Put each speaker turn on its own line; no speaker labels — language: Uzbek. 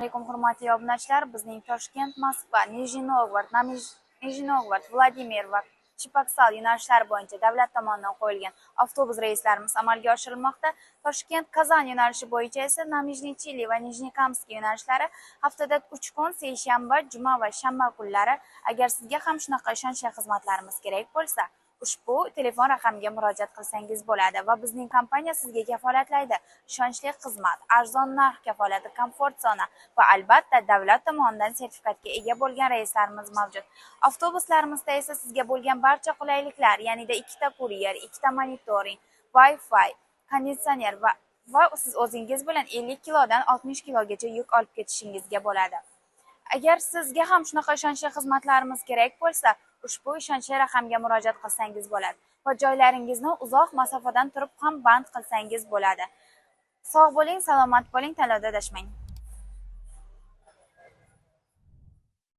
Alaykum hurmatli obunachilar, bizning Toshkent, Moskva, Nijniy Novgorod, Vladimir va Chipaktal yo'nalishlari bo'yicha davlat tomonidan qo'yilgan avtobus reyslarimiz amalga oshirilmoqda. Toshkent, Kazan yo'nalishi bo'yicha esa Nizhniy va Nijnekamsk yo'nalishlari haftada 3 kun, seshanba, juma va shanba kunlari. Agar sizga ham shunaqa ishonchli xizmatlarimiz kerak bo'lsa, ushbu telefon raqamiga murojaat qilsangiz bo'ladi va bizning kompaniya sizga kafolatlaydi. Ishonchli xizmat, arzon narx kafolati, komfort zona va albatta davlat tomonidan sertifikatga ega bo'lgan reyslarimiz mavjud. Avtobuslarimizda esa sizga bo'lgan barcha qulayliklar, ya'nida 2 ta kuryer, 2 ta monitoring, Wi-Fi, konditsioner va siz o'zingiz bilan 50 kilodan 60 kilogagacha yuk olib ketishingizga bo'ladi. Agar sizga ham shunaqa ishonchli xizmatlarimiz kerak bo'lsa, ushbu ishonchli raqamga murojaat qilsangiz bo'ladi va joylaringizni uzoq masofadan turib ham band qilsangiz bo'ladi. Sog' bo'ling, salomat bo'ling, tanlovda adashmang.